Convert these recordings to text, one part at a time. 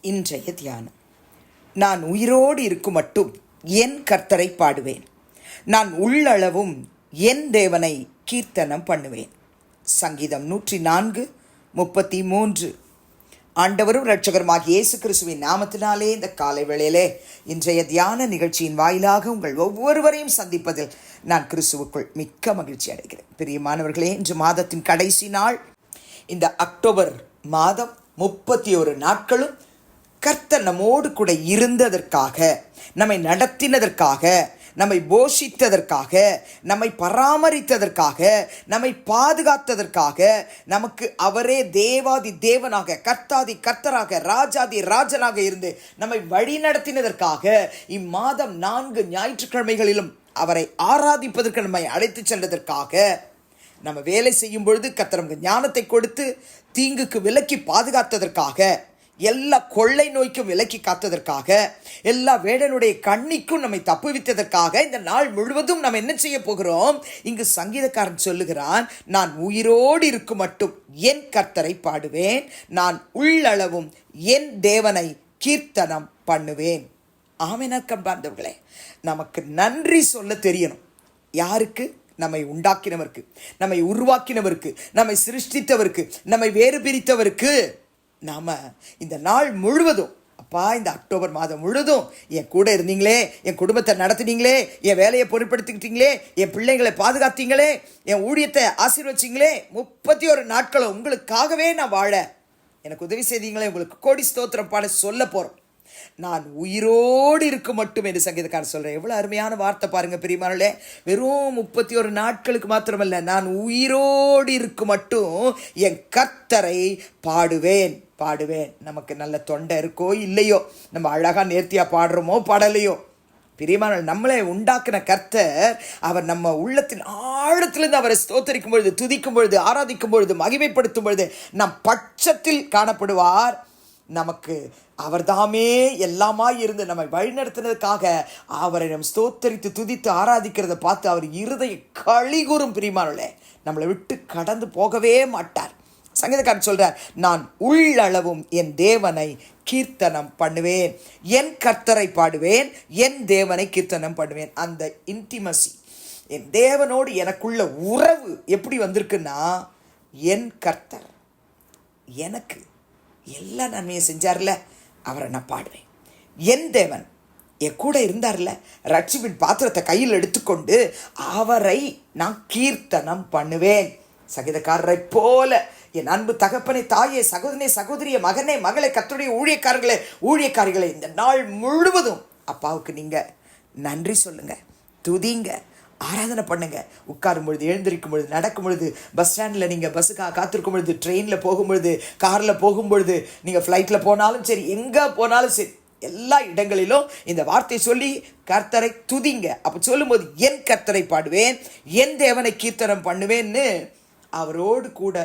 இன்றைய தியானம். நான் உயிரோடு இருக்கும் மட்டும் என் கர்த்தரை பாடுவேன். நான் உள்ளளவும் என் தேவனை கீர்த்தனம் பண்ணுவேன். சங்கீதம் 104:33. ஆண்டவரும் இரட்சகருமாகிய இயேசு கிறிஸ்துவின் நாமத்தினாலே இந்த காலை வேளையிலே இன்றைய தியான நிகழ்ச்சியின் வாயிலாக உங்கள் ஒவ்வொருவரையும் சந்திப்பதில் நான் கிறிஸ்துவுக்குள் மிக்க மகிழ்ச்சி அடைகிறேன். பிரியமானவர்களே, இன்று மாதத்தின் கடைசி நாள். இந்த அக்டோபர் மாதம் 31 நாட்களும் கர்த்தர் நம்மோடு கூட இருந்ததற்காக, நம்மை நடத்தினதற்காக, நம்மை போஷித்ததற்காக, நம்மை பராமரித்ததற்காக, நம்மை பாதுகாத்ததற்காக, நமக்கு அவரே தேவாதி தேவனாக, கர்த்தாதி கர்த்தராக, ராஜாதி ராஜனாக இருந்து நம்மை வழி நடத்தினதற்காக, இம்மாதம் 4 ஞாயிற்றுக்கிழமைகளிலும் அவரை ஆராதிப்பதற்கு நம்மை அழைத்து சென்றதற்காக, நம்ம வேலை செய்யும் பொழுது கர்த்தர் நமக்கு ஞானத்தை கொடுத்து தீங்குக்கு விலக்கி பாதுகாத்ததற்காக, எல்லா கொள்ளை நோய்க்கும் விலக்கி காத்ததற்காக, எல்லா வேடனுடைய கண்ணிக்கும் நம்மை தப்புவித்ததற்காக இந்த நாள் முழுவதும் நம்ம என்ன செய்ய போகிறோம்? இங்கு சங்கீதக்காரன் சொல்லுகிறான், நான் உயிரோடு இருக்கும் மட்டும் என் கர்த்தரை பாடுவேன், நான் உள்ளளவும் என் தேவனை கீர்த்தனம் பண்ணுவேன். ஆமென். பாந்தவர்களே, நமக்கு நன்றி சொல்ல தெரியணும். யாருக்கு? நம்மை உண்டாக்கினவருக்கு, நம்மை உருவாக்கினவருக்கு, நம்மை சிருஷ்டித்தவருக்கு, நம்மை வேறு பிரித்தவருக்கு. நாம் இந்த நாள் முழுவதும், அப்பா, இந்த அக்டோபர் மாதம் முழுவதும் என் கூட இருந்தீங்களே, என் குடும்பத்தை நடத்தினீங்களே, என் வேலையை பொருட்படுத்திக்கிட்டீங்களே, என் பிள்ளைங்களை பாதுகாத்தீங்களே, என் ஊழியத்தை ஆசீர்வச்சிங்களே, 31 நாட்களும் உங்களுக்காகவே நான் வாழ எனக்கு உதவி செய்தீங்களே, உங்களுக்கு கோடி ஸ்தோத்திரம் பாட சொல்ல போகிறோம். நான் உயிரோடு இருக்கும் மட்டும் என்று சங்கீதக்காரர் சொல்கிறேன். எவ்வளோ அருமையான வார்த்தை பாருங்கள் பிரியமானவர்களே. வெறும் 31 நாட்களுக்கு மாத்திரமல்ல, நான் உயிரோடு இருக்கும் மட்டும் என் கர்த்தரை பாடுவேன். நமக்கு நல்ல தொண்டை இருக்கோ இல்லையோ, நம்ம அழகாக நேர்த்தியாக பாடுறோமோ பாடலையோ, பிரியமானவர்கள், நம்மளை உண்டாக்கின கர்த்தர், அவர் நம்ம உள்ளத்தின் ஆழத்திலிருந்து அவரை ஸ்தோத்தரிக்கும் பொழுது, துதிக்கும் பொழுது, ஆராதிக்கும் பொழுது, மகிமைப்படுத்தும் பொழுது நம் பட்சத்தில் காணப்படுவார். நமக்கு அவர் தாமே எல்லாமாய் இருந்து நம்மை வழிநடத்தினதுக்காக அவரை நம் ஸ்தோத்தரித்து துதித்து ஆராதிக்கிறத பார்த்து அவர் இருதய களிகூறும். பிரியமானவர்களே, நம்மளை விட்டு கடந்து போகவே மாட்டார். சங்கீதக்காரன் சொல்றார், நான் உள்ளளவும் என் தேவனை கீர்த்தனம் பண்ணுவேன், என் கர்த்தரை பாடுவேன், என் தேவனை கீர்த்தனம் பண்ணுவேன். அந்த இன்டிமசி, என் தேவனோடு எனக்குள்ள உறவு எப்படி வந்திருக்குன்னா, என் கர்த்தர் எனக்கு எல்லா நன்மையை செஞ்சார்ல, அவரை நான் பாடுவேன். என் தேவன் என் கூட இருந்தார்ல, ரட்சிப்பின் பாத்திரத்தை கையில் எடுத்துக்கொண்டு அவரை நான் கீர்த்தனம் பண்ணுவேன். சங்கீதக்காரரை போல என் அன்பு தகப்பனை, தாயே, சகோதரனே, சகோதரிய, மகனே, மகளை, கர்த்தருடைய ஊழியக்காரிகளே, இந்த நாள் முழுவதும் அப்பாவுக்கு நீங்கள் நன்றி சொல்லுங்க, துதிங்க, ஆராதனை பண்ணுங்க. உட்காரும் பொழுது, எழுந்திருக்கும் பொழுது, நடக்கும் பொழுது, பஸ் ஸ்டாண்டில் நீங்கள் பஸ்ஸுக்காக காத்திருக்கும் பொழுது, ட்ரெயினில் போகும்பொழுது, காரில் போகும்பொழுது, நீங்கள் ஃப்ளைட்டில் போனாலும் சரி, எங்கே போனாலும் சரி, எல்லா இடங்களிலும் இந்த வார்த்தை சொல்லி கர்த்தரை துதிங்க. அப்போ சொல்லும்போது, என் கர்த்தரை பாடுவேன், என் தேவனை கீர்த்தனம் பண்ணுவேன்னு அவரோடு கூட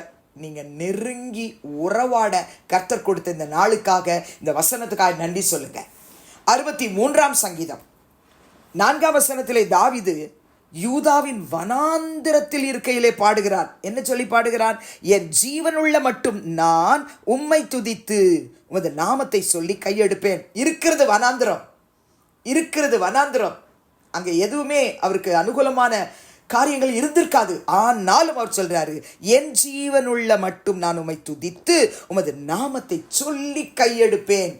நீங்கள் நெருங்கி உறவாட கர்த்தர் கொடுத்த இந்த நாளுக்காக, இந்த வசனத்துக்காக நன்றி சொல்லுங்க. 63ஆம் சங்கீதம் 4ஆம் வசனத்திலே தாவீது யூதாவின் வனாந்திரத்தில் இருக்கையிலே பாடுகிறார். என்ன சொல்லி பாடுகிறார்? என் ஜீவனுள்ள மட்டும் நான் உம்மை துதித்து உமது நாமத்தை சொல்லி கையெடுப்பேன். இருக்கிறது வனாந்திரம். அங்கே எதுவுமே அவருக்கு அனுகூலமான காரியங்கள் இருந்திருக்காது. ஆனாலும் அவர் சொல்றாரு, என் ஜீவனுள்ள மட்டும் நான் உம்மை துதித்து உமது நாமத்தை சொல்லி கையெடுப்பேன்.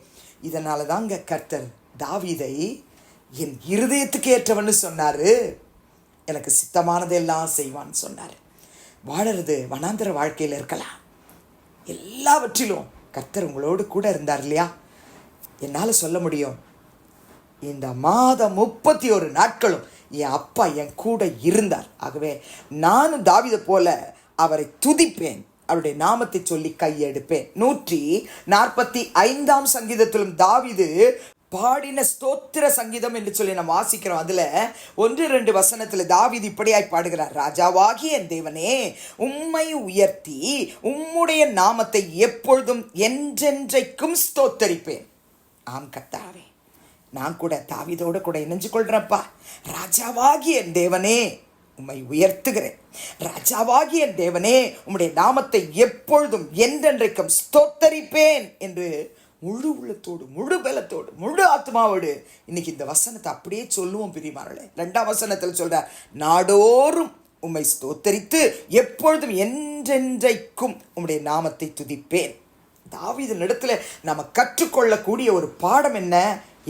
இதனால தாங்க கர்த்தர் தாவீதை என் இருதயத்துக்கு ஏற்றவன்னு சொன்னாரு, எனக்கு சித்தமானதெல்லாம் செய்வான்னு சொன்னார். வாழறது வனாந்திர வாழ்க்கையில் இருக்கலாம், எல்லாவற்றிலும் கர்த்தர் உங்களோடு கூட இருந்தார் இல்லையா? என்னால் சொல்ல முடியும், இந்த மாதம் 31 நாட்களும் என் அப்பா என் கூட இருந்தார். ஆகவே நானும் தாவீதை போல அவரை துதிப்பேன், அவருடைய நாமத்தை சொல்லி கையெடுப்பேன். 145ஆம் சங்கீதத்திலும் தாவீது பாடின ஸ்தோத்திர சங்கீதம் என்று சொல்லி நம்ம வாசிக்கிறோம். அதில் 1-2 வசனத்தில் தாவீது இப்படியாய் பாடுகிறார், ராஜாவாகிய என் தேவனே, உம்மை உயர்த்தி உம்முடைய நாமத்தை எப்பொழுதும் என்றென்றைக்கும் ஸ்தோத்தரிப்பேன். ஆம் கர்த்தாவே, நான் கூட தாவீதோட கூட இணைஞ்சு கொள்றேன்ப்பா. ராஜாவாகிய என் தேவனே, உம்மை உயர்த்துகிறேன். ராஜாவாகிய தேவனே, உம்முடைய நாமத்தை எப்பொழுதும் என்றென்றைக்கும் ஸ்தோத்தரிப்பேன் என்று முழு உள்ளத்தோடு, முழு பலத்தோடு, முழு ஆத்மாவோடு இன்னைக்கு இந்த வசனத்தை அப்படியே சொல்லுவோம் பிரியமானவர்களே. 2ஆம் வசனத்தில் சொல்றார், நாடோறும் உம்மை ஸ்தோத்தரித்து எப்பொழுதும் என்றென்றைக்கும் உம்முடைய நாமத்தை துதிப்பேன். தாவீதின் இடத்துல நாம கற்றுக்கொள்ளக்கூடிய ஒரு பாடம் என்ன?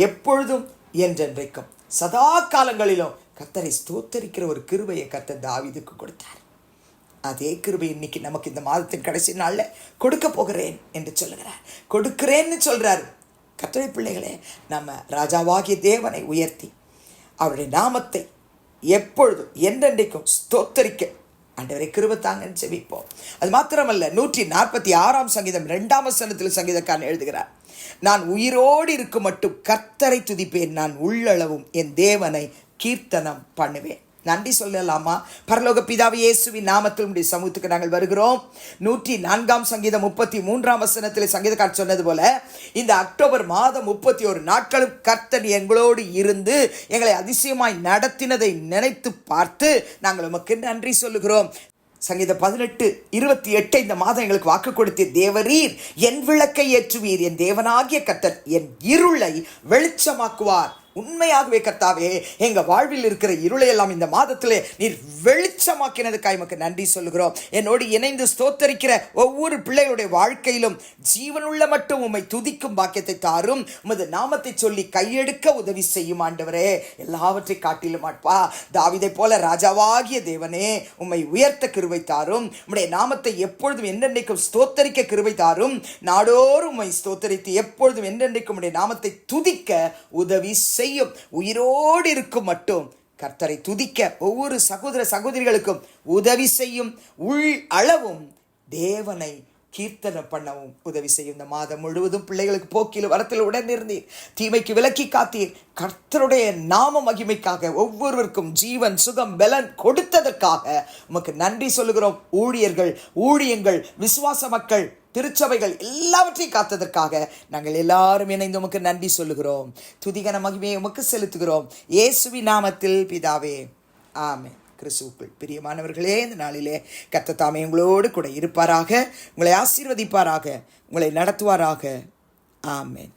எப்பொழுதும் என்றென்றைக்கும் சதா காலங்களிலும் கர்த்தரை ஸ்தோத்தரிக்கிற ஒரு கிருபையை கர்த்தர் தாவீதுக்கு கொடுத்தார். அதே கிருபை இன்னைக்கு நமக்கு இந்த மாதத்தின் கடைசி நாளில் கொடுக்க போகிறேன் என்று சொல்லுகிறார். கொடுக்கிறேன்னு சொல்றாரு. கர்த்தருடைய பிள்ளைகளே, நம்ம ராஜாவாகிய தேவனை உயர்த்தி அவருடைய நாமத்தை எப்பொழுதும் என்றென்றைக்கும் ஸ்தோத்தரிக்க ஆண்டவரை கிருபை தாங்கன்னு செபிப்போம். அது மாத்திரமல்ல, 146ஆம் சங்கீதம் 2ஆம் வசனத்தில் சங்கீதக்காரன் எழுதுகிறார், நான் உயிரோடு இருக்கும் மட்டும் கர்த்தரை துதிப்பேன், நான் உள்ளளவும் என் தேவனை கீர்த்தனம் பண்ணுவேன். நன்றி சொல்லலாமா? பரலோக பிதாவே, இயேசுவின் நாமத்தில் உம்முடைய சமூகத்துக்கு நாங்கள் வருகிறோம். 104ஆம் சங்கீதம் 33ஆம் வசனத்தில் சங்கீதக்காரர் சொன்னது போல, இந்த அக்டோபர் மாதம் 31 நாட்களும் கர்த்தர் எங்களோடு இருந்து எங்களை அதிசயமாய் நடத்தினதை நினைத்து பார்த்து நாங்கள் உமக்கு நன்றி சொல்லுகிறோம். சங்கீதம் 18:28 இந்த மாதம் எங்களுக்கு வாக்கு கொடுத்த தேவரீர் என் விளக்கை ஏற்றுவீர், என் தேவனாகிய கர்த்தர் என் இருளை வெளிச்சமாக்குவார். உண்மையாகவே கர்த்தாவே, எங்க வாழ்வில் இருக்கிற இருளை எல்லாம் இந்த மாதத்திலே நீர் வெளிச்சமாக்கினதுக்காக எமக்கு நன்றி சொல்லுகிறோம். என்னோடு இணைந்து ஸ்தோத்தரிக்கிற ஒவ்வொரு பிள்ளைகளுடைய வாழ்க்கையிலும் ஜீவனுள்ள மட்டும் உம்மை துதிக்கும் பாக்கியத்தை தாரும். உமது நாமத்தை சொல்லி கையெடுக்க உதவி செய்யும் ஆண்டவரே. எல்லாவற்றை காட்டிலும் ஆட்பா, தாவீதை போல ராஜாவாகிய தேவனே, உம்மை உயர்த்த கிருபை தாரும். உம்முடைய நாமத்தை எப்பொழுதும் என்றென்றைக்கும் ஸ்தோத்தரிக்க கிருபை தாரும். நாடோறும் உம்மை ஸ்தோத்தரித்து எப்பொழுதும் என்றென்றைக்கும் உம்முடைய நாமத்தை துதிக்க உதவி செய்யும். உயிரோடு இருக்கும் மட்டும் கர்த்தரை துதிக்க ஒவ்வொரு சகோதர சகோதரிகளுக்கும் உதவி செய்யும். உள் அளவும் தேவனை கீர்த்தனை பண்ணவும் உதவி செய்யும். இந்த மாதம் முழுவதும் பிள்ளைகளுக்கு போக்கில் வரத்தில் உடனிருந்தீர், தீமைக்கு விலக்கி காத்தீர். கர்த்தருடைய நாம மகிமைக்காக ஒவ்வொருவருக்கும் ஜீவன், சுகம், பலன் கொடுத்ததற்காக உமக்கு நன்றி சொல்லுகிறோம். ஊழியர்கள், ஊழியங்கள், விசுவாச மக்கள், திருச்சபைகள் எல்லாவற்றையும் காத்ததற்காக நாங்கள் எல்லாரும் இணைந்து உமக்கு நன்றி சொல்லுகிறோம். துதிகன மகிமையை உமக்கு செலுத்துகிறோம். இயேசுவின் நாமத்தில் பிதாவே, ஆமென். கிறிஸ்துவுக்குள் பிரியமானவர்களே, இந்த நாளிலே கர்த்தர் தாமே உங்களோடு கூட இருப்பாராக, உங்களை ஆசீர்வதிப்பாராக, உங்களை நடத்துவாராக. ஆமென்.